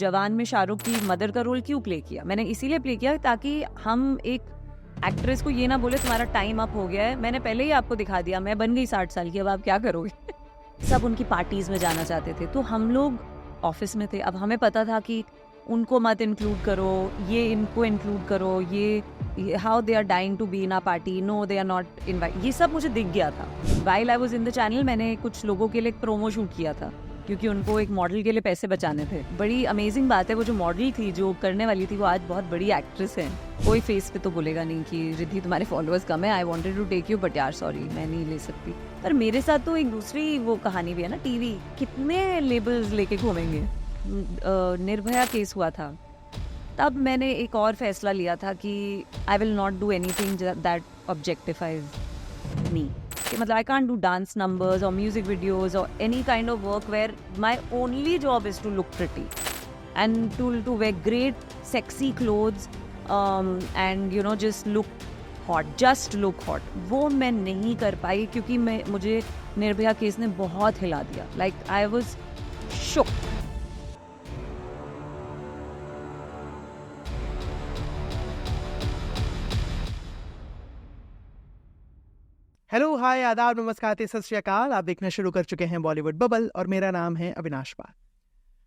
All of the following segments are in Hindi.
जवान में शाहरुख की मदर का रोल क्यों प्ले किया? मैंने इसीलिए प्ले किया ताकि हम एक एक्ट्रेस को ये ना बोले तुम्हारा टाइम अप हो गया है, मैंने पहले ही आपको दिखा दिया, मैं बन गई 60 साल की, अब आप क्या करोगे? सब उनकी पार्टीज में जाना चाहते थे, तो हम लोग ऑफिस में थे। अब हमें पता था कि उनको मत इंक्लूड करो, ये इनको इंक्लूड करो, ये how they are dying to be in a party, no they are not invite, ये सब मुझे दिख गया था। While I was in the channel मैंने कुछ लोगों के लिए एक प्रोमो शूट किया था, क्योंकि उनको एक मॉडल के लिए पैसे बचाने थे। बड़ी अमेजिंग बात है, वो जो मॉडल थी जो करने वाली थी वो आज बहुत बड़ी एक्ट्रेस है। कोई फेस पे तो बोलेगा नहीं कि रिद्धि तुम्हारे फॉलोअर्स कम है, I wanted to take you but यार सॉरी मैं नहीं ले सकती। पर मेरे साथ तो एक दूसरी वो कहानी भी है ना, टीवी कितने लेबल्स लेके घूमेंगे। निर्भया केस हुआ था, तब मैंने एक और फैसला लिया था कि I will not do anything that objectifies me. मतलब I can't do dance numbers or music videos or any kind of work where my only job is to look pretty and to wear great sexy clothes and you know just look hot. वो मैं नहीं कर पाई क्योंकि मुझे निर्भया केस ने बहुत हिला दिया। Like I was shook. Hello, hi, आदाब, नमस्कार, सत श्री अकाल। आप देखना शुरू कर चुके हैं बॉलीवुड बबल और मेरा नाम है अविनाश पाल।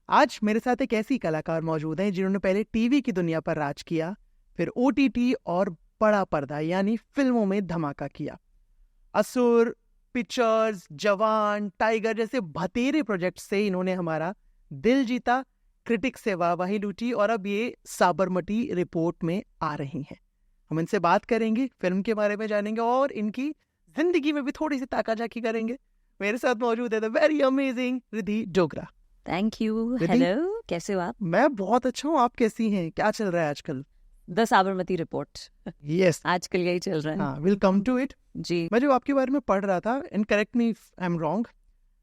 आज मेरे साथ एक ऐसी कलाकार मौजूद हैं जिन्होंने पहले टीवी की दुनिया पर राज किया, फिर OTT और बड़ा पर्दा यानी फिल्मों में धमाका किया। असुर, पिक्चर्स, जवान, टाइगर जैसे भतेरे प्रोजेक्ट से इन्होंने हमारा दिल जीता, क्रिटिक से वाहवाही लूटी और अब ये साबरमती रिपोर्ट में आ रही हैं। हम इनसे बात करेंगे, फिल्म के बारे में जानेंगे और इनकी जिंदगी में भी थोड़ी सी ताका-झाकी करेंगे। मेरे साथ मौजूद है the very amazing Riddhi Dogra. Thank you. Hello, कैसे हो आप? मैं बहुत अच्छा हूँ, आप कैसी हैं? क्या चल रहा है आजकल? The Sabarmati report. यस, आजकल यही चल रहा है। हाँ, विल कम टू इट। जी। मैं जो आपके बारे में पढ़ रहा था, and correct me if I am wrong,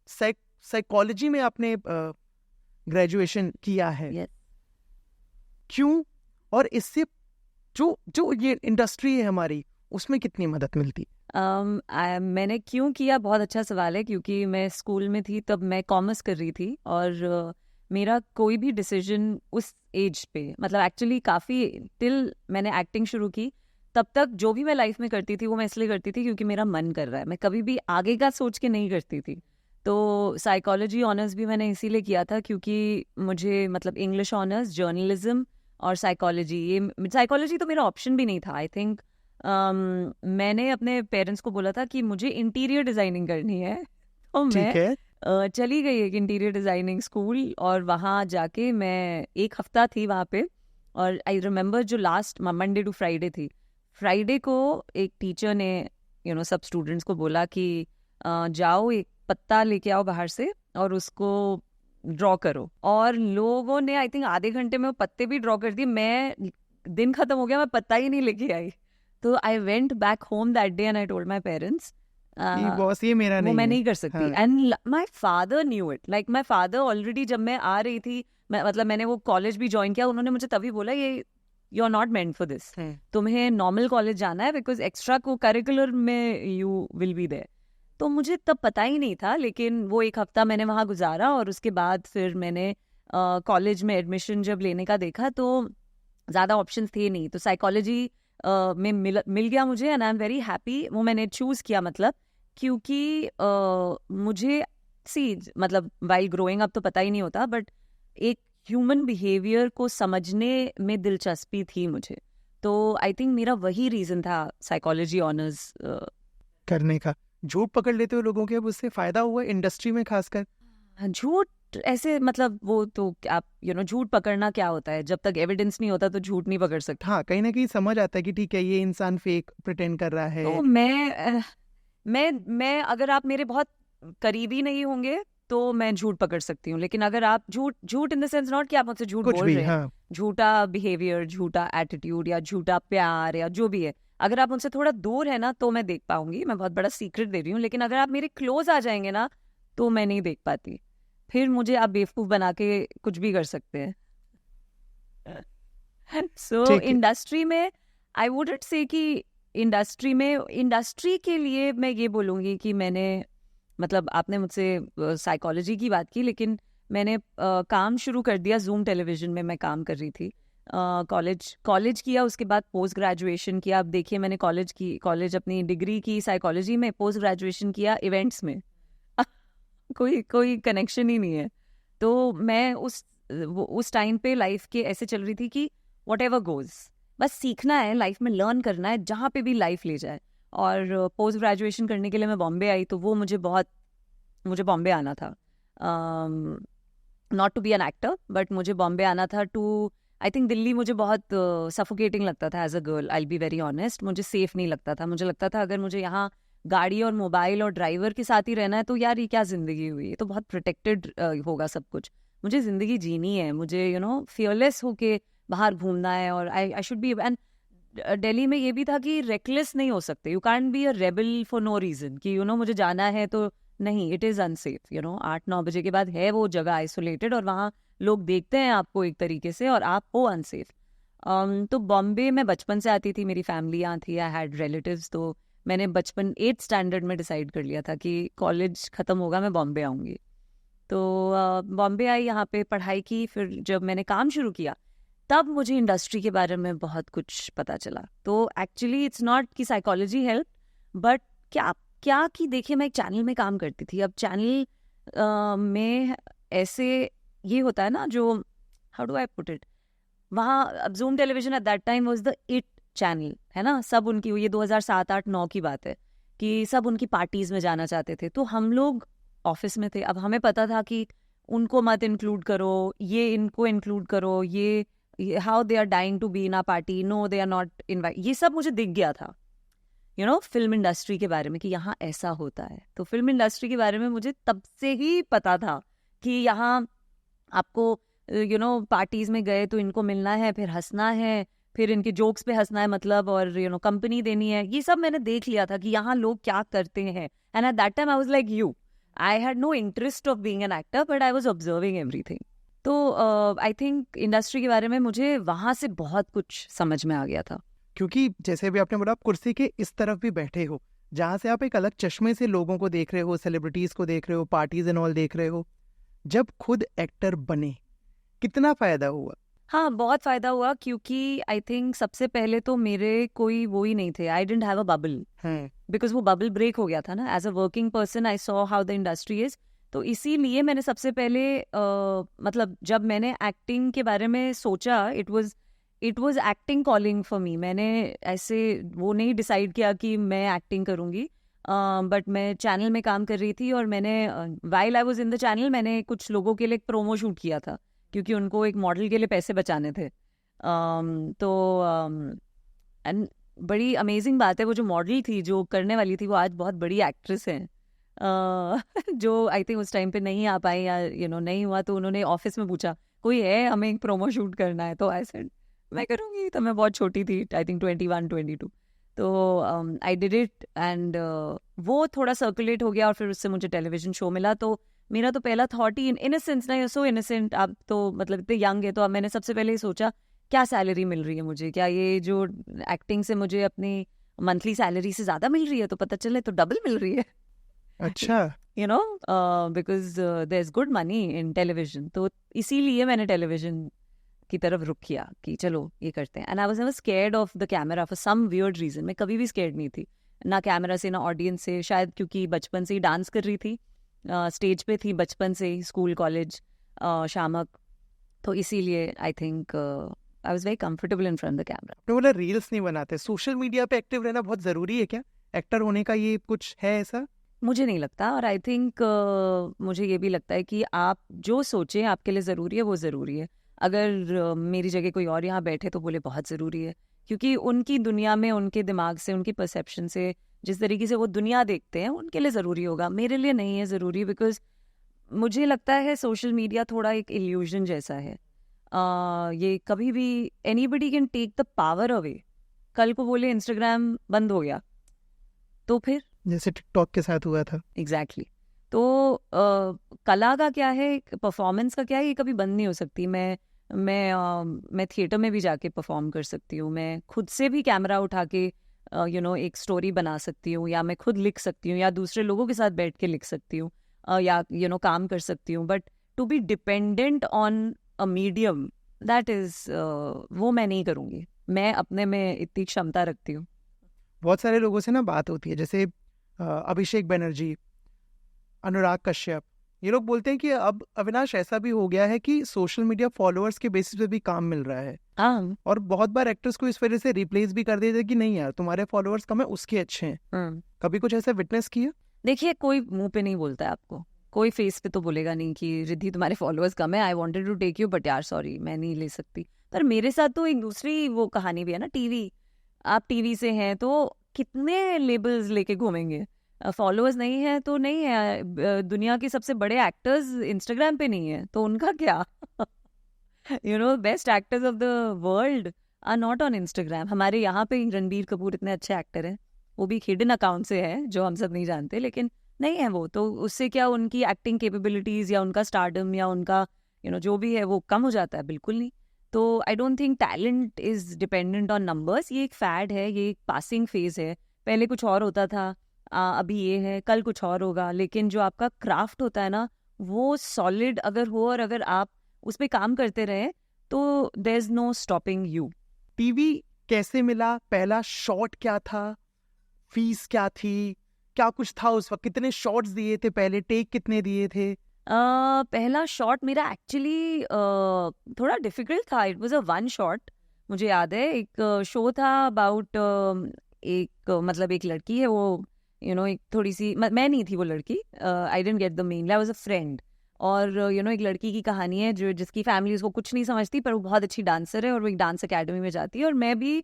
psychology में आपने ग्रेजुएशन किया है। Yes. क्यों? और इससे जो ये इंडस्ट्री है हमारी, उसमें कितनी मदद मिलती? मैंने क्यों किया, बहुत अच्छा सवाल है, क्योंकि मैं स्कूल में थी तब मैं कॉमर्स कर रही थी और मेरा कोई भी डिसीजन उस एज पे, मतलब एक्चुअली काफ़ी टिल मैंने एक्टिंग शुरू की तब तक जो भी मैं लाइफ में करती थी वो मैं इसलिए करती थी क्योंकि मेरा मन कर रहा है। मैं कभी भी आगे का सोच के नहीं करती थी। तो साइकोलॉजी ऑनर्स भी मैंने इसीलिए किया था क्योंकि मुझे मतलब इंग्लिश ऑनर्स, जर्नलिज्म और साइकोलॉजी, ये साइकोलॉजी तो मेरा ऑप्शन भी नहीं था। आई थिंक मैंने अपने पेरेंट्स को बोला था कि मुझे इंटीरियर डिज़ाइनिंग करनी है, तो मैं चली गई एक इंटीरियर डिज़ाइनिंग स्कूल और वहाँ जाके मैं एक हफ्ता थी वहाँ पे। और आई रिमेंबर जो लास्ट मंडे टू फ्राइडे थी, फ्राइडे को एक टीचर ने सब स्टूडेंट्स को बोला कि जाओ एक पत्ता लेके आओ बाहर से और उसको ड्रॉ करो। और लोगों ने आई थिंक आधे घंटे में वो पत्ते भी ड्रॉ कर दिए। मैं दिन खत्म हो गया, मैं पत्ता ही नहीं लेके आई। तो I went back home that day and I told my parents boss ये मेरा नहीं, मैं नहीं कर सकती। And my father knew it, like my father already, जब मैं आ रही थी, मैंने वो कॉलेज भी ज्वाइन किया, उन्होंने मुझे तभी बोला ये you are not meant for this, तुम्हें नॉर्मल कॉलेज जाना है बिकॉज एक्स्ट्रा को करिकुलर में यू विल बी देयर। तो मुझे तब पता ही नहीं था, लेकिन वो एक हफ्ता मैंने वहाँ गुजारा और उसके बाद फिर मैंने कॉलेज में एडमिशन जब लेने का देखा तो ज़्यादा ऑप्शंस थे नहीं, तो साइकोलॉजी में मिल गया मुझे and I am very happy. वो मैंने चूज़ किया मतलब क्योंकि मुझे मतलब वाइल ग्रोइंग अप तो पता ही नहीं होता, बट एक ह्यूमन बिहेवियर को समझने में दिलचस्पी थी मुझे। तो आई थिंक मेरा वही रीज़न था साइकोलॉजी ऑनर्स करने का। झूठ पकड़ लेते हो लोगों के, अब उससे फायदा हुआ इंडस्ट्री में खासकर? झूठ ऐसे मतलब वो तो आप झूठ पकड़ना क्या होता है, जब तक एविडेंस नहीं होता तो झूठ नहीं पकड़ सकते। हाँ, कहीं ना कहीं समझ आता है कि ठीक है ये इंसान फेक प्रिटेंड कर रहा है। तो मैं अगर आप मेरे बहुत करीबी नहीं होंगे तो मैं झूठ पकड़ सकती हूँ, लेकिन अगर आप झूठ इन द सेंस नॉट कि आप मुझसे झूठ बोल रहे हैं, झूठा बिहेवियर, झूठा एटीट्यूड या झूठा प्यार या जो भी है, अगर आप उनसे थोड़ा दूर है ना तो मैं देख पाऊंगी। मैं बहुत बड़ा सीक्रेट दे रही हूँ, लेकिन अगर आप मेरे क्लोज आ जाएंगे ना तो मैं नहीं देख पाती। फिर मुझे आप बेवकूफ बना के कुछ भी कर सकते हैं। सो इंडस्ट्री में आई वुडंट से कि इंडस्ट्री के लिए मैं ये बोलूँगी कि मैंने मतलब आपने मुझसे साइकोलॉजी की बात की, लेकिन मैंने काम शुरू कर दिया जूम टेलीविज़न में। मैं काम कर रही थी, कॉलेज किया, उसके बाद पोस्ट ग्रेजुएशन किया। अब देखिए, मैंने कॉलेज अपनी डिग्री की साइकोलॉजी में, पोस्ट ग्रेजुएशन किया इवेंट्स में। कोई कनेक्शन ही नहीं है। तो मैं उस टाइम पे लाइफ के ऐसे चल रही थी कि वट एवर गोज, बस सीखना है, लाइफ में लर्न करना है, जहाँ पे भी लाइफ ले जाए। और पोस्ट ग्रेजुएशन करने के लिए मैं बॉम्बे आई, तो वो मुझे बॉम्बे आना था, not to be an actor, but मुझे बॉम्बे आना था टू, आई थिंक दिल्ली मुझे बहुत सफोकेटिंग लगता था as a girl, I be very honest. मुझे सेफ नहीं लगता था। मुझे लगता था अगर मुझे यहाँ गाड़ी और मोबाइल और ड्राइवर के साथ ही रहना है तो यार ये क्या ज़िंदगी हुई, ये तो बहुत प्रोटेक्टेड होगा सब कुछ। मुझे ज़िंदगी जीनी है, मुझे फियरलेस होके बाहर घूमना है। और I should be, and Delhi में ये भी था कि रेकलेस नहीं हो सकते, you can't be a rebel for no reason कि मुझे जाना है तो नहीं, इट इज़ अनसेफ। 8-9 बजे के बाद है वो जगह आइसोलेटेड, और वहाँ लोग देखते हैं आपको एक तरीके से, और आप हो अनसेफ। तो बॉम्बे में बचपन से आती थी, मेरी फैमिली यहाँ थी, आई हैड रिलेटिव्स। तो मैंने बचपन 8th स्टैंडर्ड में डिसाइड कर लिया था कि कॉलेज ख़त्म होगा मैं बॉम्बे आऊँगी। तो बॉम्बे आई, यहाँ पे पढ़ाई की। फिर जब मैंने काम शुरू किया तब मुझे इंडस्ट्री के बारे में बहुत कुछ पता चला। तो एक्चुअली इट्स नॉट कि साइकोलॉजी हेल्प, बट क्या कि देखिए, मैं एक चैनल में काम करती थी। अब चैनल में ऐसे ये होता है ना, जो how do I put it, वहाँ अब zoom television eight that time was the it channel, है ना। सब उनकी, ये 2007, 8, 9 की बात है, कि सब उनकी पार्टीज में जाना चाहते थे। तो हम लोग ऑफिस में थे। अब हमें पता था कि उनको मत इंक्लूड करो, ये इनको इंक्लूड करो, ये how they are dying to be in a party, no they are not invite. ये सब मुझे दिख गया था, फिल्म इंडस्ट्री के बारे में, कि यहाँ ऐसा होता है। तो फिल्म इंडस्ट्री के बारे में मुझे तब से ही पता था कि यहाँ आपको पार्टीज में गए तो इनको मिलना है, फिर हंसना है, फिर इनके जोक्स पे हंसना है, मतलब, और कंपनी देनी है। ये सब मैंने देख लिया था कि यहाँ लोग क्या करते हैं। And at that time I was like you, I had no interest of being an actor, but I was observing everything. तो आई थिंक इंडस्ट्री के बारे में मुझे वहाँ से बहुत कुछ समझ में आ गया था। क्योंकि जैसे भी आपने बोला, आप कुर्सी के इस तरफ भी बैठे हो, जहाँ से आप एक अलग चश्मे से लोगों को देख रहे हो, सेलिब्रिटीज को देख रहे हो, पार्टीज एंड ऑल देख रहे हो। जब खुद एक्टर बने, कितना फायदा हुआ? हाँ, बहुत फ़ायदा हुआ, क्योंकि आई थिंक सबसे पहले तो मेरे कोई वो ही नहीं थे, I didn't have a bubble, because वो बबल ब्रेक हो गया था ना। As a working person I saw how the industry is. तो इसीलिए मैंने सबसे पहले मतलब जब मैंने एक्टिंग के बारे में सोचा, it was acting calling for me. मैंने ऐसे वो नहीं डिसाइड किया कि मैं एक्टिंग करूँगी, बट मैं चैनल में काम कर रही थी, और मैंने while I was in the channel, मैंने कुछ लोगों के लिए एक प्रोमो शूट किया था, क्योंकि उनको एक मॉडल के लिए पैसे बचाने थे। एंड बड़ी अमेजिंग बात है, वो जो मॉडल थी, जो करने वाली थी, वो आज बहुत बड़ी एक्ट्रेस हैं। जो आई थिंक उस टाइम पे नहीं आ पाई, या नहीं हुआ, तो उन्होंने ऑफिस में पूछा, कोई है, हमें एक प्रोमो शूट करना है। तो आई सेड मैं करूँगी। तो मैं बहुत छोटी थी, आई थिंक 21-22। तो आई डिड इट, एंड वो थोड़ा सर्कुलेट हो गया, और फिर उससे मुझे टेलीविजन शो मिला। तो मेरा तो पहला थॉट ही, इनोसेंस ना, सो इनोसेंट, आप तो मतलब इतने यंग है, तो अब मैंने सबसे पहले ही सोचा क्या सैलरी मिल रही है मुझे, क्या ये जो एक्टिंग से मुझे अपनी मंथली सैलरी से ज़्यादा मिल रही है, तो पता चले तो डबल मिल रही है। अच्छा। Because there is good money in television. तो इसीलिए मैंने टेलीविजन की तरफ रुख किया कि चलो ये करते हैं। And I was never scared of the camera for some weird reason. मैं कभी भी स्कैर्ड नहीं थी, ना कैमरा से, ना ऑडियंस से। शायद क्योंकि बचपन से ही डांस कर रही थी, स्टेज पे थी बचपन से ही, स्कूल, कॉलेज, शामक। तो इसीलिए I think I was very comfortable in front the camera. आपने बोला रील्स नहीं बनाते, सोशल मीडिया पे एक्टिव रहना बहुत जरूरी है क्या एक्टर होने का? ये कुछ है ऐसा? मुझे नहीं लगता, और आई थिंक मुझे ये भी लगता है कि आप जो सोचें आपके लिए ज़रूरी है, वो ज़रूरी है। अगर मेरी जगह कोई और यहाँ बैठे तो बोले बहुत ज़रूरी है, क्योंकि उनकी दुनिया में, उनके दिमाग से, उनकी परसेप्शन से, जिस तरीके से वो दुनिया देखते हैं, उनके लिए ज़रूरी होगा, मेरे लिए नहीं है ज़रूरी। बिकॉज मुझे लगता है सोशल मीडिया थोड़ा एक इल्यूजन जैसा है। ये कभी भी anybody can take the power away. कल को बोले इंस्टाग्राम बंद हो गया, तो फिर जैसे टिकटॉक के साथ हुआ था। एग्जैक्टली। तो कला का क्या है, परफॉर्मेंस का क्या है, ये कभी बंद नहीं हो सकती। मैं थिएटर में भी जाके परफॉर्म कर सकती हूँ, मैं खुद से भी कैमरा उठा के एक स्टोरी बना सकती हूँ, या मैं खुद लिख सकती हूँ, या दूसरे लोगों के साथ बैठ के लिख सकती हूँ, या काम कर सकती हूँ। But to be dependent on a medium, that is वो मैं नहीं करूँगी। मैं अपने में इतनी क्षमता रखती हूँ। बहुत सारे लोगों से ना बात होती है, जैसे अभिषेक बनर्जी, अनुराग कश्यप, ये लोग बोलते हैं कि अब अविनाश ऐसा भी हो गया है कि सोशल मीडिया फॉलोअर्स के बेसिस पे भी काम मिल रहा है, हाँ। और बहुत बार एक्टर्स को इस वजह से रिप्लेस भी कर देते हैं कि नहीं यार तुम्हारे फॉलोअर्स कम है, उसके अच्छे हैं। कभी कुछ ऐसा विटनेस किया? देखिए, कोई मुंह पे नहीं बोलता है आपको, कोई फेस पे तो बोलेगा नहीं कि रिद्धि तुम्हारे फॉलोअर्स कम है, I wanted to take you but यार सॉरी मैं नहीं ले सकती। पर मेरे साथ तो एक दूसरी वो कहानी भी है ना, टीवी। आप टीवी से हैं तो कितने लेबल्स लेके घूमेंगे, फॉलोअर्स नहीं है तो नहीं है। दुनिया के सबसे बड़े एक्टर्स इंस्टाग्राम पे नहीं है तो उनका क्या? You know, best actors of the world are not on Instagram. हमारे यहाँ पे रणबीर कपूर इतने अच्छे एक्टर हैं, वो भी हिडन अकाउंट से है जो हम सब नहीं जानते, लेकिन नहीं है वो, तो उससे क्या उनकी एक्टिंग कैपेबिलिटीज या उनका स्टारडम या उनका जो भी है वो कम हो जाता है? बिल्कुल नहीं। तो I don't think talent is dependent on numbers. ये एक फैड है, ये एक पासिंग फेज है। पहले कुछ और होता था, अभी ये है, कल कुछ और होगा, लेकिन जो आपका क्राफ्ट होता है ना वो सॉलिड अगर हो और अगर आप उस पर काम करते रहे तो there is no stopping you. TV कैसे मिला? पहला शॉट क्या था? फीस क्या थी? क्या कुछ था उस वक्त? कितने शॉट्स दिए थे? पहले टेक कितने दिए थे? पहला शॉट मेरा एक्चुअली थोड़ा डिफिकल्ट था। It was a one shot. मुझे याद है एक शो था अबाउट मतलब एक लड़की है वो एक थोड़ी सी मैं नहीं थी वो लड़की। I didn't get the main, I was a friend. और एक लड़की की कहानी है जो जिसकी फैमिली उसको कुछ नहीं समझती पर वो बहुत अच्छी डांसर है और वो एक डांस अकेडमी में जाती है और मैं भी।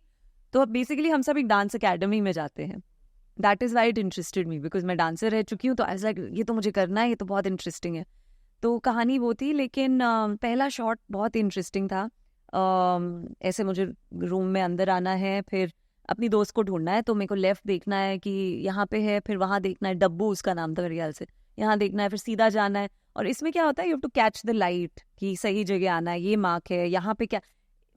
तो बेसिकली हम सब एक डांस अकेडमी में जाते हैं। That is why it interested me, because मैं डांसर रह चुकी हूँ तो ऐसा ये तो मुझे करना है, ये तो बहुत इंटरेस्टिंग है। तो कहानी वो थी, लेकिन पहला शॉट बहुत इंटरेस्टिंग था। ऐसे मुझे रूम में अंदर आना है, फिर अपनी दोस्त को ढूंढना है, तो मेरे को लेफ्ट देखना है कि यहाँ पे है, फिर वहाँ देखना है, डब्बू उसका नाम था मेरे ख्याल से, यहाँ देखना है, फिर सीधा जाना है। और इसमें क्या होता है, you have to catch the light कि सही जगह आना है, ये मार्क है, यहाँ पे क्या।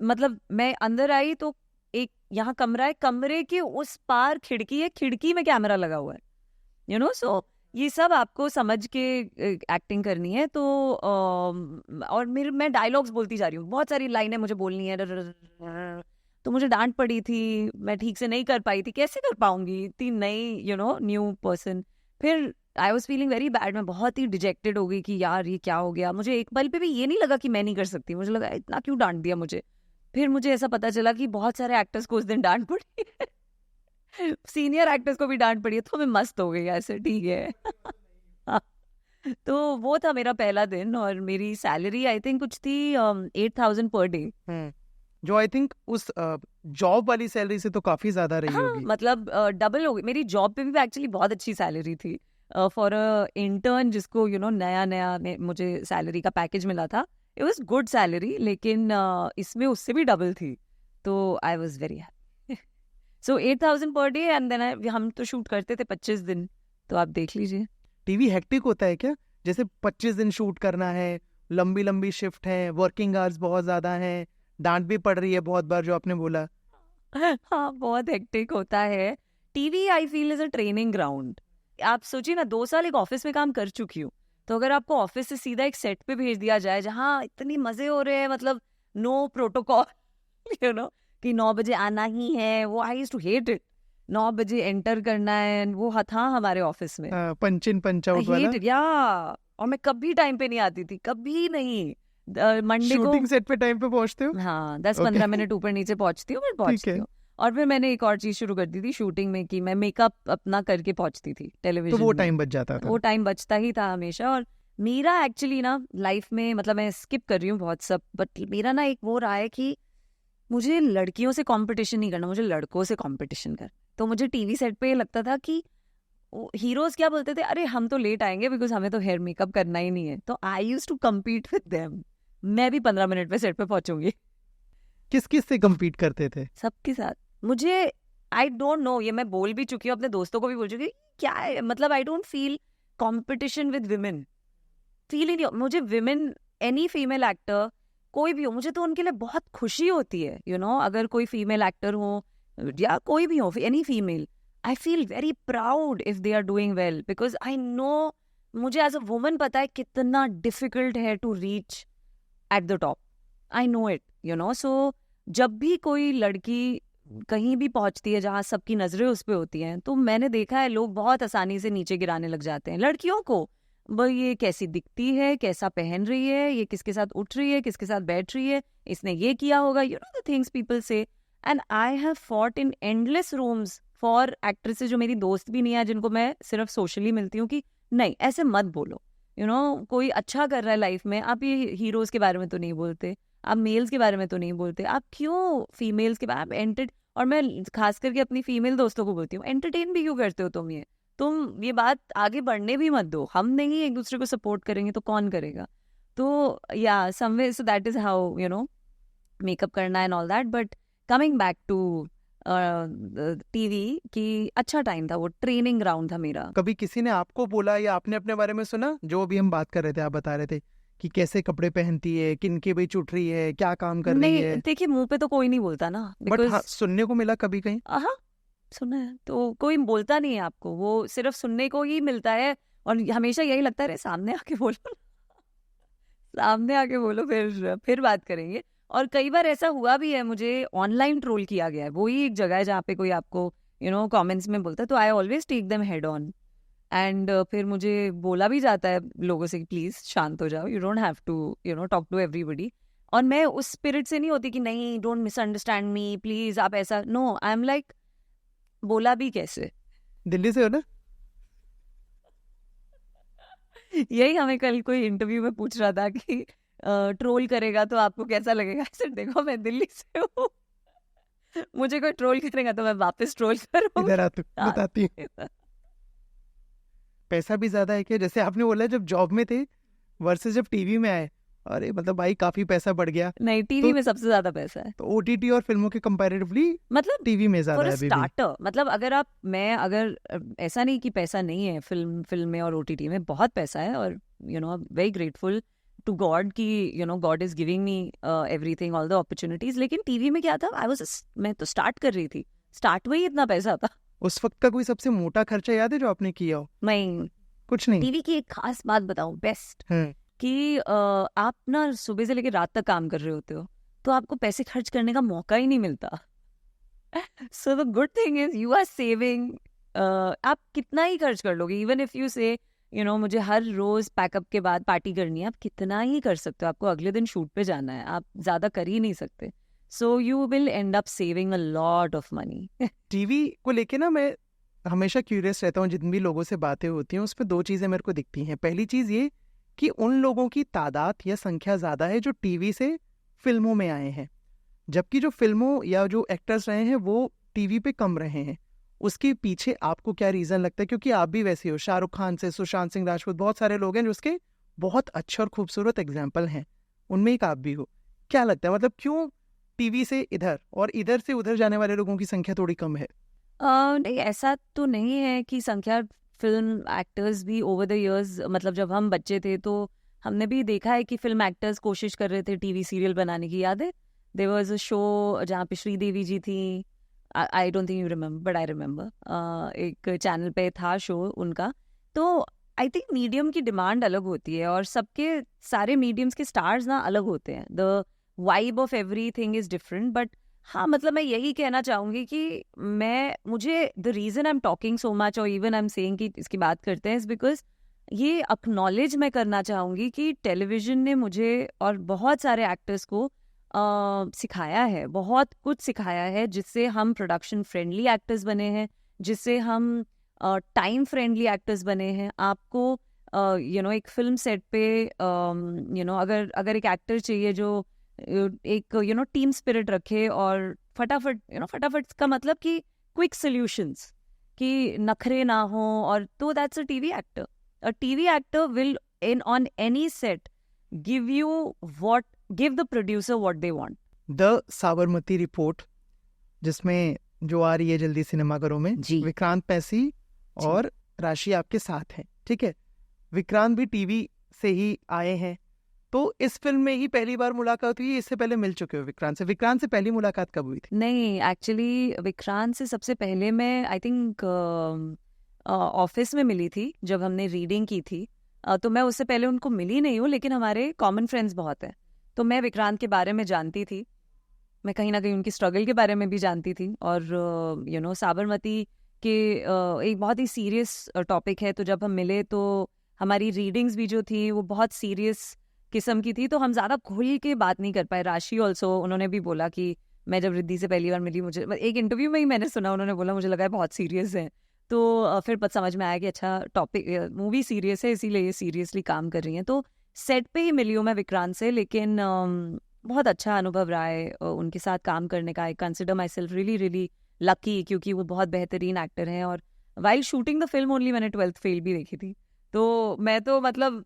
मतलब मैं अंदर आई तो एक यहाँ कमरा है, कमरे के उस पार खिड़की है, खिड़की में कैमरा लगा हुआ है, सो ये सब आपको समझ के एक्टिंग करनी है। तो और मैं डायलॉग्स बोलती जा रही हूँ, बहुत सारी लाइनें मुझे बोलनी है। तो मुझे डांट पड़ी थी, मैं ठीक से नहीं कर पाई थी, कैसे कर पाऊंगी इतनी नई न्यू पर्सन। फिर I was feeling very bad, मैं बहुत ही डिजेक्टेड हो गई कि यार ये क्या हो गया। मुझे एक पल पे भी ये नहीं लगा कि मैं नहीं कर सकती, मुझे लगा इतना क्यों डांट दिया मुझे। फिर मुझे ऐसा पता चला कि बहुत सारे एक्टर्स को उस दिन डांट पड़ी है, सीनियर एक्टर्स को भी डांट पड़ी है, तो मैं मस्त हो गई ऐसे, ठीक है। तो वो था मेरा पहला दिन और मेरी सैलरी आई थिंक कुछ थी 8,000 पर डे, जो आई थिंक उस जॉब वाली सैलरी से तो काफी ज्यादा रही होगी। मतलब डबल हो गई। मेरी जॉब पे भी एक्चुअली बहुत अच्छी सैलरी थी फॉर अ इंटर्न जिसको नया नया मुझे सैलरी का पैकेज मिला था। इट वाज गुड सैलरी, लेकिन इसमें उससे भी डबल थी, तो I was very happy. So 8,000 per day and then हम तो शूट करते थे 25 दिन, तो आप देख लीजिए। टीवी हेक्टिक होता है क्या? जैसे 25 दिन शूट करना है, लंबी लंबी शिफ्ट है, वर्किंग आवर्स बहुत ज्यादा है, डांट भी पड़ रही है बहुत बार जो आपने बोला। हाँ, बहुत हेक्टिक होता है। TV I feel is a training ground. आप सोचिए ना, 2 साल एक ऑफिस में काम कर चुकी हूँ, तो अगर आपको ऑफिस से सीधा एक सेट पे भेज दिया जाए जहाँ इतनी मजे हो रहे हैं, मतलब नो प्रोटोकॉल, कि 9 बजे आना ही है, वो I used to hate it. 9 बजे एंटर करना है, वो था हमारे ऑफिस में पंच इन पंच आउट वाला। या और मैं कभी टाइम पे नहीं आती थी, कभी नहीं। मंडे को शूटिंग सेट पे टाइम पे पहुंचते हो? हाँ, 10-15 मिनट ऊपर नीचे पहुंचती हूँ, मैं पहुंचती हूँ। और फिर मैंने एक और चीज शुरू कर दी थी शूटिंग में कि मैं मेकअप अपना करके पहुंचती थी टेलीविजन तो वो टाइम बच जाता था। वो टाइम बचता ही था हमेशा। और मेरा एक्चुअली ना लाइफ में, मतलब मैं स्किप कर रही हूँ बहुत सब, बट मेरा ना एक वो रहा है कि मुझे लड़कियों से कंपटीशन नहीं करना, मुझे लड़कों से कंपटीशन कर। तो मुझे टीवी सेट पे लगता था कि हीरोज क्या बोलते थे, अरे हम तो लेट आएंगे बिकॉज हमें तो हेयर मेकअप करना ही नहीं है। तो I used to compete with them, मैं भी 15 मिनट पे सेट पे पहुंचूंगी। किस किस से कम्पीट करते थे? सबके साथ। मुझे आई डोंट नो, ये मैं बोल भी चुकी हूँ, अपने दोस्तों को भी बोल चुकी हूँ, क्या है मतलब I don't feel competition with women, feel ही नहीं। मुझे विमेन, एनी फीमेल एक्टर कोई भी हो, मुझे तो उनके लिए बहुत खुशी होती है। अगर कोई फीमेल एक्टर हो या कोई भी हो, any female, I feel very proud if they are doing well, because I know मुझे एज अ वुमन पता है कितना डिफिकल्ट है to reach at the top. I know it, you know. So जब भी कोई लड़की कहीं भी पहुंचती है जहां सबकी नजरें उस पर होती हैं, तो मैंने देखा है लोग बहुत आसानी से नीचे गिराने लग जाते हैं लड़कियों को. वो ये कैसी दिखती है, कैसा पहन रही है, ये किसके साथ उठ रही है, किसके साथ बैठ रही है, इसने ये किया होगा, you know the things people से. And I have fought in endless rooms for actresses जो मेरी दोस्त भी नहीं है, जिनको मैं सिर्फ सोशली मिलती हूँ, कि नहीं ऐसे मत बोलो. यू नो कोई अच्छा कर रहा है लाइफ में, आप ये हीरोज के बारे में तो नहीं बोलते, आप मेल्स के बारे में तो नहीं बोलते, आप क्यों फीमेल्स के बारे में और मैं खास करके अपनी फीमेल दोस्तों को बोलती हूँ, एंटरटेन भी क्यों करते हो तुम ये बात आगे बढ़ने भी मत दो. हम नहीं एक दूसरे को सपोर्ट करेंगे तो कौन करेगा. तो yeah someway, so that is how you know makeup करना and all that. But coming back to TV की, अच्छा टाइम था वो, ट्रेनिंग ग्राउंड था मेरा. कभी किसी ने आपको बोला या आपने अपने बारे में सुना, जो अभी हम बात कर रहे थे, आप बता रहे थे कि कैसे कपड़े पहनती है, किनके बीच उठ रही है, क्या काम कर रही है? नहीं देखिए, मुंह पे तो कोई नहीं बोलता ना, बट बिकॉज हाँ, सुनने को मिला कभी कहीं? हाँ सुना है. तो कोई बोलता नहीं है आपको, वो सिर्फ सुनने को ही मिलता है. और हमेशा यही लगता है, अरे सामने आके बोलो सामने आके बोलो, फिर बात करेंगे. और कई बार ऐसा हुआ भी है, मुझे ऑनलाइन ट्रोल किया गया है. वही एक जगह है जहाँ पे कोई आपको यू नो कमेंट्स में बोलता है, तो I always take them head on. And फिर मुझे बोला भी जाता है लोगों से कि प्लीज शांत हो जाओ, you don't have to you know talk to everybody. और मैं उस स्पिरिट से नहीं होती कि नहीं, डोंट मिसअंडरस्टैंड मी प्लीज, आप ऐसा, नो, आई एम लाइक, बोला भी कैसे. दिल्ली से हो ना? यही हमें कल कोई इंटरव्यू में पूछ रहा था कि ट्रोल करेगा तो आपको कैसा लगेगा. ऐसे देखो मैं दिल्ली से हूँ, मुझे कोई ट्रोल करेगा तो मैं वापस ट्रोल करूँगी. इधर आती बताती हूँ. पैसा भी ज्यादा है क्या, जैसे आपने बोला जब जॉब में थे वर्सेस जब टीवी में आए? अरे मतलब भाई काफी पैसा बढ़ गया. नहीं, टीवी में सबसे ज्यादा पैसा है. तो ओटीटी और फिल्मों के कंपैरेटिवली मतलब टीवी में ज्यादा फॉर है अ अभी भी. स्टार्टर, मतलब अगर ऐसा नहीं कि पैसा नहीं है, फिल्म में और ओटीटी में बहुत पैसा है. और you know very grateful to God कि you know God is giving me everything, all the opportunities. लेकिन टीवी में क्या था, मैं तो स्टार्ट कर रही थी, स्टार्ट में ही इतना पैसा था. उस वक्त का कोई सबसे मोटा खर्चा याद है जो आपने किया हो? नहीं, कुछ नहीं. टीवी की एक खास बात बताऊं, बेस्ट, कि आप ना सुबह से लेकर रात तक काम कर रहे होते हो, तो आपको पैसे खर्च करने का मौका ही नहीं मिलता. So the good thing is you are saving. आप कितना ही खर्च कर लोगे, even if you say you know मुझे हर रोज पैकअप के बाद पार्टी करनी है, आप कितना ही कर सकते हो, आपको अगले दिन शूट पे जाना है, आप ज्यादा कर ही नहीं सकते. So you will and up saving a lot of money. TV को लेके ना मैं हमेशा क्यूरियस रहता हूँ, जितनी भी लोगों से बातें होती हैं उसमें दो चीजें मेरे को दिखती हैं. पहली चीज ये कि उन लोगों की तादाद या संख्या ज्यादा है जो टीवी से फिल्मों में आए हैं, जबकि जो फिल्मों या जो एक्टर्स रहे हैं वो टीवी पे कम रहे हैं. उसके पीछे आपको क्या रीजन लगता है? क्योंकि आप भी वैसे हो, शाहरुख खान से सुशांत सिंह राजपूत, बहुत सारे लोग हैं जो उसके बहुत अच्छे और खूबसूरत एग्जाम्पल हैं, उनमें एक आप भी हो. क्या लगता है मतलब क्यों टीवी से इधर और इधर से उधर जाने वाले लोगों की संख्या थोड़ी कम है? नहीं, ऐसा तो नहीं है कि संख्या, फिल्म एक्टर्स भी ओवर द इयर्स, मतलब जब हम बच्चे थे तो हमने भी देखा है कि फिल्म एक्टर्स कोशिश कर रहे थे टीवी सीरियल बनाने की. याद है, देयर वाज अ शो जहाँ पे श्रीदेवी जी थी. I don't think you remember but I remember, एक चैनल पे था शो उनका. तो आई थिंक मीडियम की डिमांड अलग होती है और सबके सारे मीडियम्स के स्टार्स ना अलग होते हैं. The vibe of everything is different. But हाँ, मतलब मैं यही कहना चाहूंगी कि मुझे the reason I am talking so much और इवन आई एम सेइंग कि इसकी बात करते हैं, इज बिकॉज ये अक्नॉलेज मैं करना चाहूंगी कि टेलीविजन ने मुझे और बहुत सारे एक्टर्स को सिखाया है, बहुत कुछ सिखाया है, जिससे हम प्रोडक्शन फ्रेंडली एक्टर्स बने हैं, जिससे हम टाइम फ्रेंडली एक्टर्स बने हैं. आपको यू नो एक फिल्म सेट पे यू नो अगर एक एक्टर चाहिए जो एक यू नो टीम स्पिरिट रखे और फटाफट का मतलब कि क्विक सॉल्यूशंस, कि नखरे ना हो, और तो that's a TV actor. A TV actor will in on any set give the producer what they want. The Sabarmati report, जिसमें जो आ रही है जल्दी सिनेमाघरों में, जी. विक्रांत पैसी और राशि आपके साथ हैं, ठीक है? विक्रांत भी टीवी से ही आए हैं, तो इस फिल्म में ही पहली बार मुलाकात हुई, इससे पहले मिल चुके हो विक्रांत से? विक्रांत से पहली मुलाकात कब हुई थी? नहीं, एक्चुअली विक्रांत से सबसे पहले मैं आई थिंक ऑफिस में मिली थी जब हमने रीडिंग की थी. तो मैं उससे पहले उनको मिली नहीं हूँ, लेकिन हमारे कॉमन फ्रेंड्स बहुत हैं। तो मैं विक्रांत के बारे में जानती थी, मैं कहीं ना कहीं उनकी स्ट्रगल के बारे में भी जानती थी। और साबरमती के एक बहुत ही सीरियस टॉपिक है, तो जब हम मिले तो हमारी रीडिंग्स भी जो थी वो बहुत सीरियस किस्म की थी, तो हम ज़्यादा खुल के बात नहीं कर पाए। राशि ऑल्सो, उन्होंने भी बोला कि मैं जब रिद्धि से पहली बार मिली, मुझे एक इंटरव्यू में ही मैंने सुना, उन्होंने बोला मुझे लगा है बहुत सीरियस है। तो फिर पता समझ में आया कि अच्छा टॉपिक, मूवी सीरियस है, इसीलिए ये सीरियसली काम कर रही हैं। तो सेट पे ही मिली हूँ मैं विक्रांत से, लेकिन बहुत अच्छा अनुभव रहा है उनके साथ काम करने का। I consider my self really really lucky, क्योंकि वो बहुत बेहतरीन एक्टर हैं। और while shooting the film only मैंने 12th फेल भी देखी थी। तो मैं तो मतलब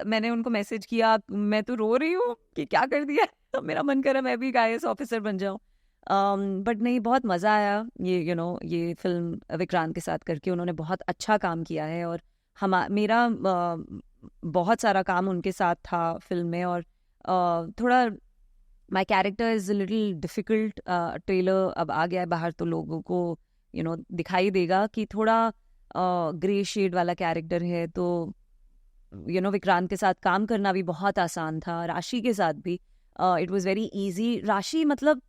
मैंने उनको मैसेज किया, मैं तो रो रही हूँ कि क्या कर दिया। तो मेरा मन करा मैं भी IAS ऑफिसर बन जाऊँ। बट नहीं, बहुत मज़ा आया ये ये फिल्म विक्रांत के साथ करके। उन्होंने बहुत अच्छा काम किया है, और मेरा बहुत सारा काम उनके साथ था फिल्म में। और थोड़ा my character is little difficult. Trailer अब आ गया है बाहर, तो लोगों को दिखाई देगा कि थोड़ा ग्रे शेड वाला कैरेक्टर है। तो विक्रांत के साथ काम करना भी बहुत आसान था, राशि के साथ भी इट वाज वेरी इजी। राशि मतलब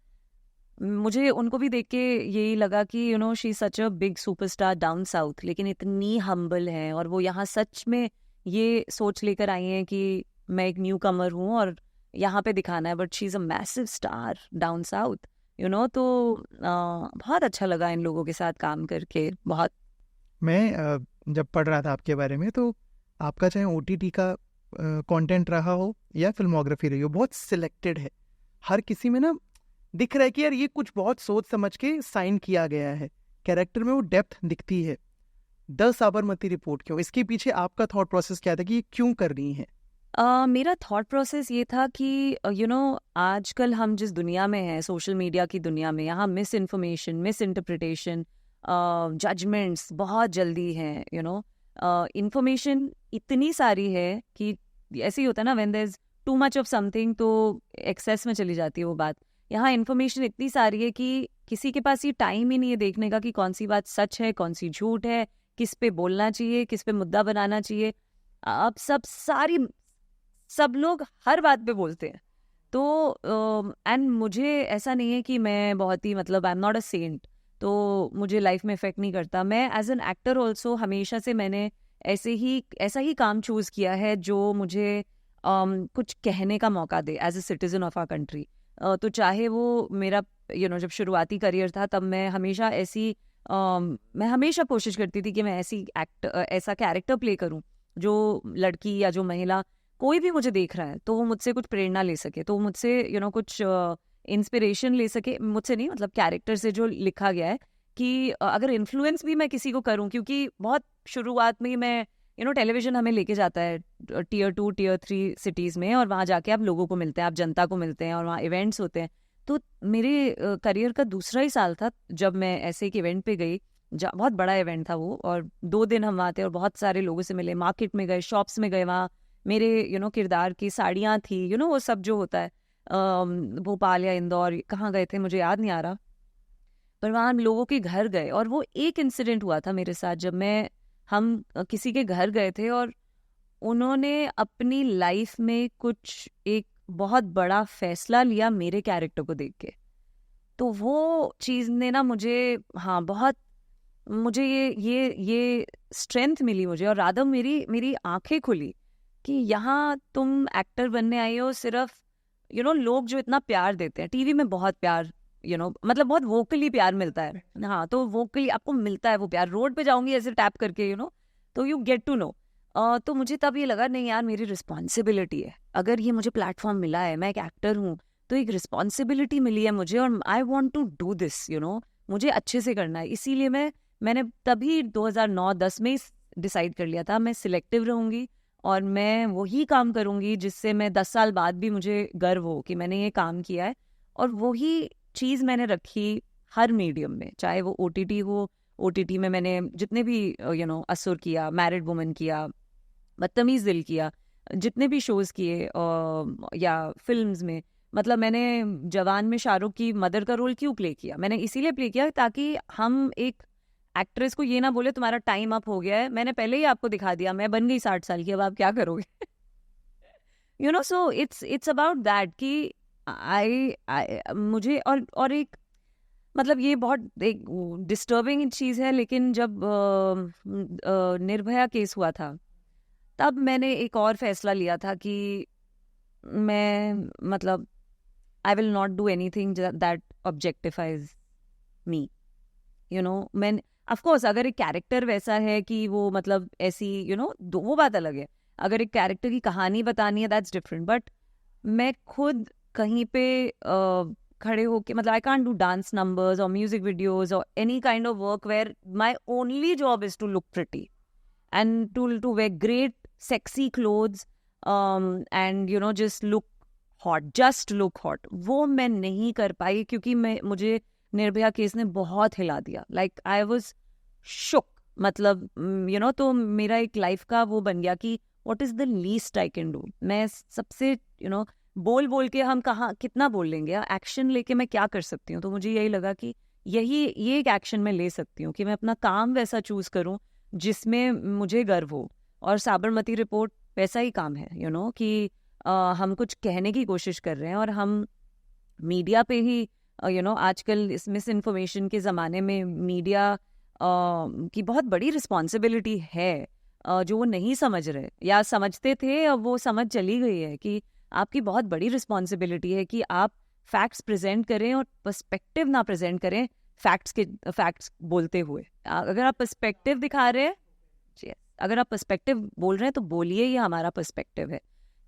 मुझे उनको भी देख के यही लगा कि she such a big superstar down south, लेकिन इतनी हम्बल है। और वो यहाँ सच में ये सोच लेकर आई हैं कि मैं एक न्यू कमर हूँ और यहाँ पे दिखाना है, but she is a massive star down south. तो बहुत अच्छा लगा इन लोगों के साथ काम करके, बहुत। मैं जब पढ़ रहा था आपके बारे में, तो आपका चाहे OTT का कंटेंट रहा हो या फिल्मोग्राफी रही हो, बहुत सिलेक्टेड है। हर किसी में ना दिख रहा है कि यार ये कुछ बहुत सोच समझ के साइन किया गया है, कैरेक्टर में वो डेप्थ दिखती है। द साबरमती रिपोर्ट क्यों, इसके पीछे आपका थॉट प्रोसेस क्या था कि ये क्यों कर रही हैं? मेरा थॉट प्रोसेस ये था कि आजकल हम जिस दुनिया में हैं, सोशल मीडिया की दुनिया में, यहाँ misinformation, misinterpretation, judgements बहुत जल्दी हैं। इंफॉर्मेशन इतनी सारी है कि ऐसे ही होता है ना, when there is too much of something तो एक्सेस में चली जाती है वो बात। यहाँ इन्फॉर्मेशन इतनी सारी है कि किसी के पास ये टाइम ही नहीं है देखने का कि कौन सी बात सच है, कौन सी झूठ है, किस पे बोलना चाहिए, किस पे मुद्दा बनाना चाहिए। अब सब लोग हर बात पे बोलते हैं। तो एंड मुझे ऐसा नहीं है कि मैं बहुत ही मतलब I am not a saint, तो मुझे लाइफ में इफेक्ट नहीं करता। मैं एज एन एक्टर ऑल्सो हमेशा से मैंने ऐसा ही काम चूज किया है जो मुझे कुछ कहने का मौका दे as a citizen of our country. तो चाहे वो मेरा जब शुरुआती करियर था, तब मैं हमेशा मैं हमेशा कोशिश करती थी कि मैं ऐसा कैरेक्टर प्ले करूं जो लड़की या जो महिला, कोई भी मुझे देख रहा है तो वो मुझसे कुछ प्रेरणा ले सके, तो वो मुझसे कुछ इंस्पिरेशन ले सके। मुझसे नहीं, मतलब कैरेक्टर से जो लिखा गया है कि अगर इन्फ्लुएंस भी मैं किसी को करूं, क्योंकि बहुत शुरुआत में ही मैं टेलीविजन हमें लेके जाता है Tier 2 Tier 3 सिटीज़ में, और वहाँ जाके आप लोगों को मिलते हैं, आप जनता को मिलते हैं, और वहाँ इवेंट्स होते हैं। तो मेरे करियर का दूसरा ही साल था जब मैं ऐसे एक इवेंट पे गई, बहुत बड़ा इवेंट था वो, और 2 दिन हम वहाँ थे और बहुत सारे लोगों से मिले, मार्केट में गए, शॉप्स में गए, वहाँ मेरे किरदार की साड़ियाँ थी, वो सब जो होता है। भोपाल या इंदौर कहाँ गए थे मुझे याद नहीं आ रहा, पर वहाँ हम लोगों के घर गए। और वो एक इंसिडेंट हुआ था मेरे साथ, जब हम किसी के घर गए थे और उन्होंने अपनी लाइफ में कुछ एक बहुत बड़ा फैसला लिया मेरे कैरेक्टर को देख के। तो वो चीज़ ने ना मुझे, हाँ, बहुत मुझे ये स्ट्रेंथ मिली मुझे, और राधा मेरी आंखें खुली कि यहाँ तुम एक्टर बनने आई हो, सिर्फ लोग जो इतना प्यार देते हैं टीवी में, बहुत प्यार मतलब बहुत वोकली प्यार मिलता है। हाँ, तो वोकली आपको मिलता है वो प्यार, रोड पे जाऊंगी ऐसे टैप करके तो यू गेट टू नो। तो मुझे तब ये लगा नहीं यार, मेरी रिस्पॉन्सिबिलिटी है, अगर ये मुझे प्लेटफॉर्म मिला है, मैं एक एक्टर हूँ, तो एक रिस्पॉन्सिबिलिटी मिली है मुझे, और I want to do this, मुझे अच्छे से करना है। इसीलिए मैंने तभी 2009-10 में डिसाइड कर लिया था, मैं सिलेक्टिव रहूंगी और मैं वही काम करूंगी जिससे मैं 10 साल बाद भी मुझे गर्व हो कि मैंने ये काम किया है। और वही चीज़ मैंने रखी हर मीडियम में, चाहे वो OTT हो। OTT में मैंने जितने भी असुर किया, मैरिड वुमन किया, बदतमीज़ दिल किया, जितने भी शोज़ किए, या फिल्म्स में, मतलब मैंने जवान में शाहरुख की मदर का रोल क्यों प्ले किया, मैंने इसीलिए प्ले किया ताकि हम एक एक्ट्रेस को ये ना बोले तुम्हारा टाइम अप हो गया है, मैंने पहले ही आपको दिखा दिया, मैं बन गई 60 साल की, अब आप क्या करोगे? सो इट्स अबाउट दैट कि आई मुझे और एक मतलब ये बहुत एक डिस्टर्बिंग चीज़ है, लेकिन जब निर्भया केस हुआ था तब मैंने एक और फैसला लिया था कि मैं मतलब I will not do anything that objectifies me. मैं ऑफ कोर्स अगर एक कैरेक्टर वैसा है कि वो मतलब ऐसी वो बात अलग है। अगर एक कैरेक्टर की कहानी बतानी है दैट्स डिफरेंट, बट मैं खुद कहीं पे खड़े होके मतलब I can't do dance numbers और म्यूजिक वीडियोस और any kind of work where my only job is to look pretty and to wear great sexy clothes and just look hot, वो मैं नहीं कर पाई क्योंकि मुझे निर्भया केस ने बहुत हिला दिया। लाइक आई वाज शुक, मतलब तो मेरा एक लाइफ का वो बन गया कि what is the least I can do. मैं सबसे बोल के हम कहाँ कितना बोल लेंगे, एक्शन लेके मैं क्या कर सकती हूँ। तो मुझे यही लगा कि ये एक एक्शन मैं ले सकती हूँ कि मैं अपना काम वैसा चूज करूँ जिसमें मुझे गर्व हो। और साबरमती रिपोर्ट वैसा ही काम है कि हम कुछ कहने की कोशिश कर रहे हैं और हम मीडिया पे ही आजकल इस मिस इन्फॉर्मेशन के ज़माने में मीडिया की बहुत बड़ी रिस्पॉन्सिबिलिटी है जो वो नहीं समझ रहे या समझते थे, अब वो समझ चली गई है कि आपकी बहुत बड़ी रिस्पॉन्सिबिलिटी है कि आप फैक्ट्स प्रेजेंट करें और पर्सपेक्टिव ना प्रेजेंट करें फैक्ट्स बोलते हुए। अगर आप पर्सपेक्टिव दिखा रहे हैं, अगर आप पर्सपेक्टिव बोल रहे हैं तो बोलिए ये हमारा पर्सपेक्टिव है,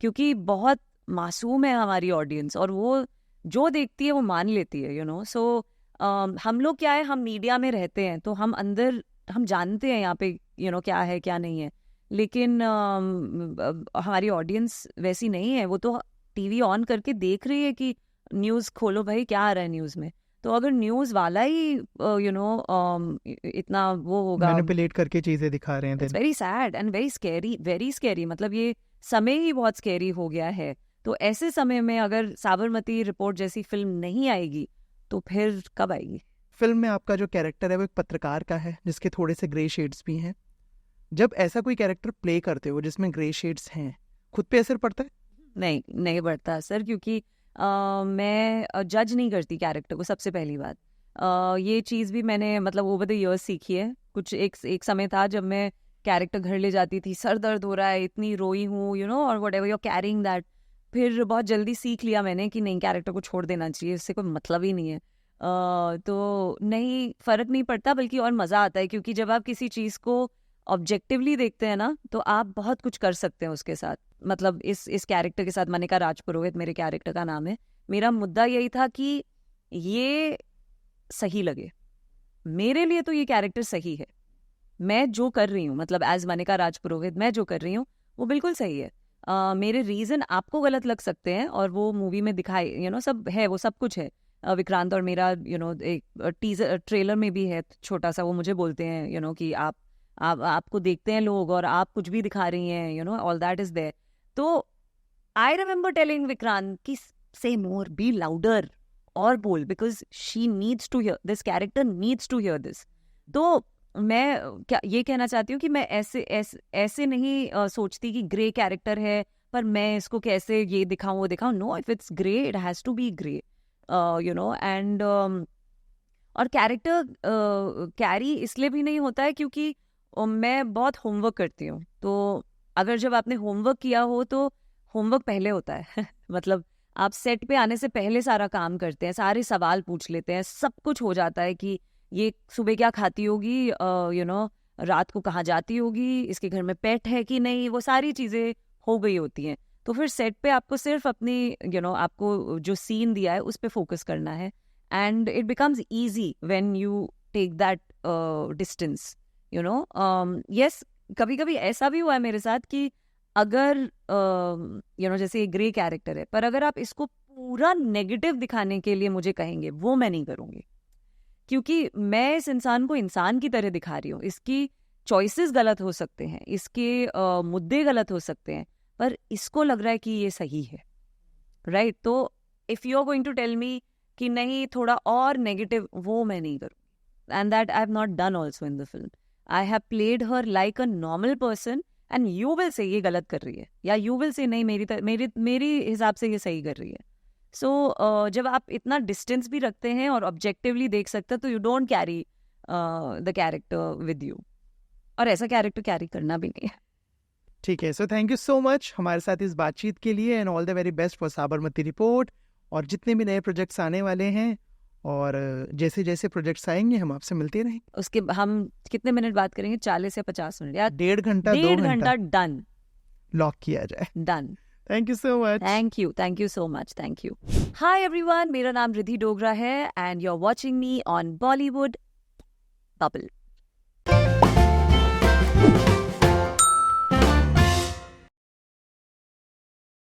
क्योंकि बहुत मासूम है हमारी ऑडियंस और वो जो देखती है वो मान लेती है सो हम लोग क्या है, हम मीडिया में रहते हैं तो हम अंदर हम जानते हैं यहाँ पे क्या है क्या नहीं है, लेकिन हमारी ऑडियंस वैसी नहीं है। वो तो टीवी ऑन करके देख रही है कि न्यूज़ खोलो भाई क्या आ रहा है न्यूज़ में। तो अगर न्यूज़ वाला ही इतना वो होगा, मैनिपुलेट करके चीजें दिखा रहे हैं, it's very sad and very scary. मतलब ये समय ही बहुत स्कैरी हो गया है। तो ऐसे समय में अगर साबरमती रिपोर्ट जैसी फिल्म नहीं आएगी तो फिर कब आएगी? फिल्म में आपका जो कैरेक्टर है वो एक पत्रकार का है जिसके थोड़े से ग्रे शेड्स भी हैं। जब ऐसा कोई कैरेक्टर प्ले करते हो जिसमें ग्रे शेड्स हैं, खुद पे असर पड़ता है? नहीं पड़ता सर, क्योंकि मैं जज नहीं करती कैरेक्टर को। सबसे पहली बात ये चीज़ भी मैंने मतलब ओवर द इयर्स सीखी है। कुछ एक समय था जब मैं कैरेक्टर घर ले जाती थी, सर दर्द हो रहा है, इतनी रोई हूँ और what ever you carrying that. फिर बहुत जल्दी सीख लिया मैंने कि नहीं, कैरेक्टर को छोड़ देना चाहिए, इससे कोई मतलब ही नहीं है। तो नहीं, फ़र्क नहीं पड़ता, बल्कि और मज़ा आता है, क्योंकि जब आप किसी चीज़ को ऑब्जेक्टिवली देखते हैं ना तो आप बहुत कुछ कर सकते हैं उसके साथ। मतलब इस कैरेक्टर के साथ, मनिका राजपुरोहित मेरे कैरेक्टर का नाम है, मेरा मुद्दा यही था कि ये सही लगे मेरे लिए, तो ये कैरेक्टर सही है। मैं जो कर रही हूँ, मतलब एज मनिका राजपुरोहित मैं जो कर रही हूँ वो बिल्कुल सही है। मेरे रीज़न आपको गलत लग सकते हैं और वो मूवी में दिखाए सब है, वो सब कुछ है। विक्रांत और मेरा एक टीजर ट्रेलर में भी है छोटा सा, वो मुझे बोलते हैं कि आपको देखते हैं लोग और आप कुछ भी दिखा रही हैं, ऑल दैट इज देयर। तो आई रिमेम्बर टेलिंग विक्रांत कि से मोर, बी लाउडर और बोल, because she needs to hear this, character needs to hear this. तो मैं क्या ये कहना चाहती हूँ कि मैं ऐसे नहीं सोचती कि ग्रे कैरेक्टर है पर मैं इसको कैसे ये दिखाऊं वो दिखाऊं। No, if it's grey it has to be grey, and और कैरेक्टर कैरी इसलिए भी नहीं होता है क्योंकि मैं बहुत होमवर्क करती हूँ। तो अगर जब आपने होमवर्क किया हो तो होमवर्क पहले होता है मतलब आप सेट पे आने से पहले सारा काम करते हैं, सारे सवाल पूछ लेते हैं, सब कुछ हो जाता है कि ये सुबह क्या खाती होगी, रात को कहाँ जाती होगी, इसके घर में पेट है कि नहीं, वो सारी चीज़ें हो गई होती हैं। तो फिर सेट पे आपको सिर्फ अपनी आपको जो सीन दिया है उस पर फोकस करना है, and it becomes easy when you take that distance. Yes, कभी कभी ऐसा भी हुआ है मेरे साथ कि अगर जैसे ये ग्रे कैरेक्टर है, पर अगर आप इसको पूरा नेगेटिव दिखाने के लिए मुझे कहेंगे, वो मैं नहीं करूँगी, क्योंकि मैं इस इंसान को इंसान की तरह दिखा रही हूँ। इसकी चॉइसेस गलत हो सकते हैं, इसके मुद्दे गलत हो सकते हैं, पर इसको लग रहा है कि ये सही है, राइट? तो if you are going to tell me कि नहीं थोड़ा और नेगेटिव, वो मैं नहीं करूँ। and that I have not done also in the film. I have played her like a normal person and you will say ये गलत कर रही है या you will say नहीं मेरी हिसाब से ये सही कर रही है. So जब आप इतना डिस्टेंस भी रखते हैं और ऑब्जेक्टिवली देख सकते हैं तो you don't carry the character with you, और ऐसा कैरेक्टर कैरी करना भी नहीं है. ठीक है, so thank you so much हमारे साथ इस बातचीत के लिए and all the very best for Sabarmati report और जितने भी नए प्रोजेक्ट्स आने वाले हैं, और जैसे जैसे प्रोजेक्ट्स आएंगे हम आपसे मिलते रहेंगे. उसके हम कितने मिनट बात करेंगे, 40 या 50 मिनट या 1.5 घंटा 2 घंटा डन लॉक किया जाए. Done. Thank you so much. Thank you so much. Thank you. Hi everyone, मेरा नाम रिद्धि डोगरा है and you are watching me on Bollywood bubble.